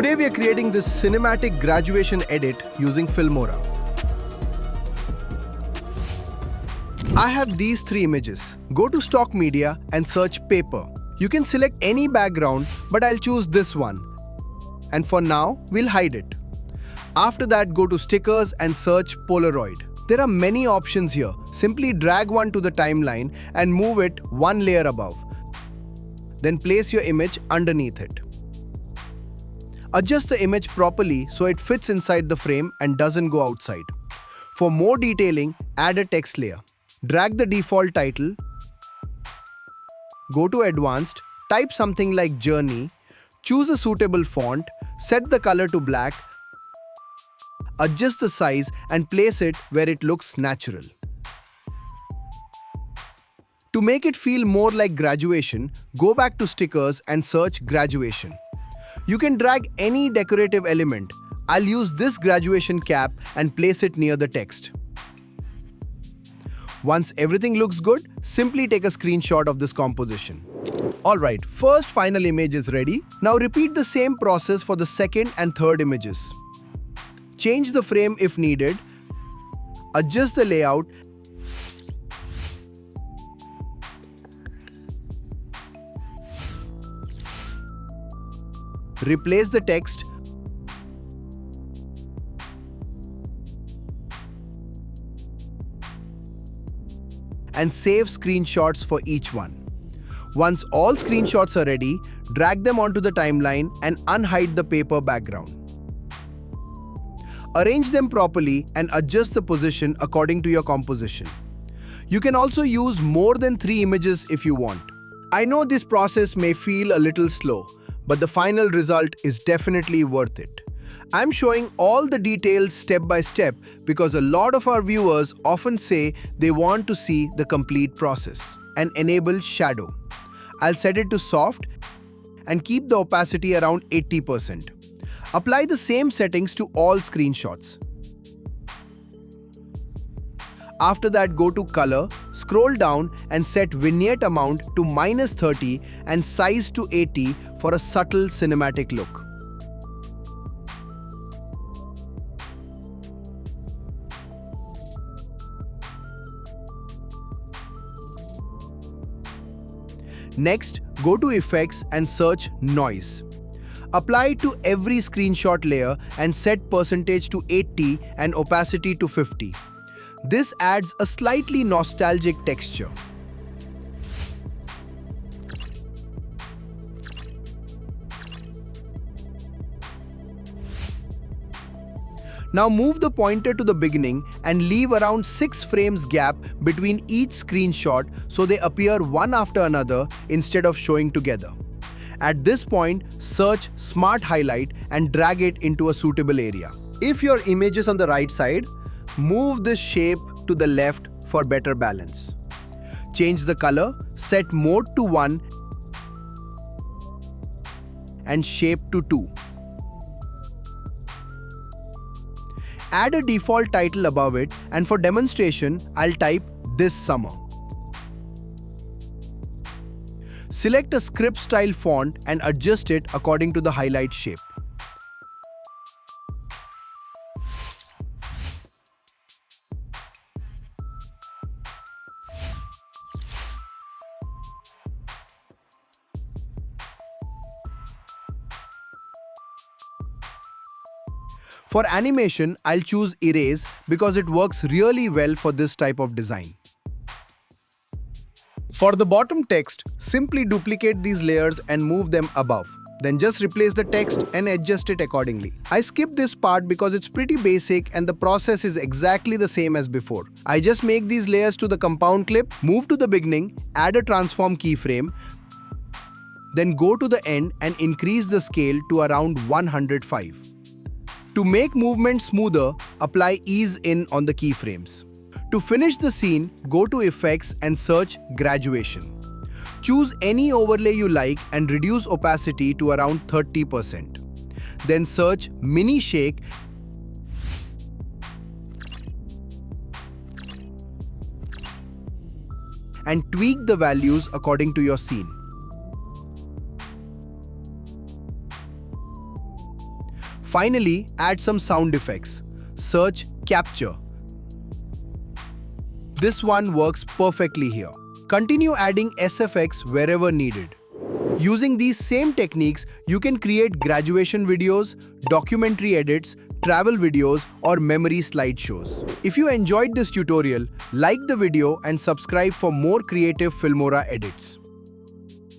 Today we are creating this cinematic graduation edit using Filmora. I have these 3 images. Go to stock media and search paper. You can select any background, but I'll choose this one. And for now, we'll hide it. After that, go to stickers and search Polaroid. There are many options here. Simply drag one to the timeline and move it one layer above. Then place your image underneath it. Adjust the image properly so it fits inside the frame and doesn't go outside. For more detailing, add a text layer. Drag the default title. Go to Advanced, type something like Journey, choose a suitable font, set the color to black, adjust the size and place it where it looks natural. To make it feel more like graduation, go back to stickers and search graduation. You can drag any decorative element. I'll use this graduation cap and place it near the text. Once everything looks good, simply take a screenshot of this composition. Alright, first final image is ready. Now repeat the same process for the second and third images. Change the frame if needed. Adjust the layout. Replace the text. And save screenshots for each one. Once all screenshots are ready, drag them onto the timeline and unhide the paper background. Arrange them properly and adjust the position according to your composition. You can also use more than 3 images if you want. I know this process may feel a little slow, but the final result is definitely worth it. I'm showing all the details step by step because a lot of our viewers often say they want to see the complete process. And enable shadow. I'll set it to soft and keep the opacity around 80%. Apply the same settings to all screenshots. After that, go to color, scroll down and set vignette amount to -30 and size to 80 for a subtle cinematic look. Next, go to Effects and search Noise. Apply it to every screenshot layer and set percentage to 80 and opacity to 50. This adds a slightly nostalgic texture. Now move the pointer to the beginning and leave around 6 frames gap between each screenshot so they appear one after another instead of showing together. At this point, search Smart Highlight and drag it into a suitable area. If your image is on the right side, move this shape to the left for better balance. Change the color, set mode to 1 and shape to 2. Add a default title above it, and for demonstration, I'll type This Summer. Select a script style font and adjust it according to the highlight shape. For animation, I'll choose Erase because it works really well for this type of design. For the bottom text, simply duplicate these layers and move them above. Then just replace the text and adjust it accordingly. I skipped this part because it's pretty basic and the process is exactly the same as before. I just make these layers to the compound clip, move to the beginning, add a transform keyframe, then go to the end and increase the scale to around 105. To make movement smoother, apply ease in on the keyframes. To finish the scene, go to Effects and search Graduation. Choose any overlay you like and reduce opacity to around 30%. Then search Mini Shake and tweak the values according to your scene. Finally, add some sound effects. Search capture. This one works perfectly here. Continue adding SFX wherever needed. Using these same techniques, you can create graduation videos, documentary edits, travel videos, or memory slideshows. If you enjoyed this tutorial, like the video and subscribe for more creative Filmora edits.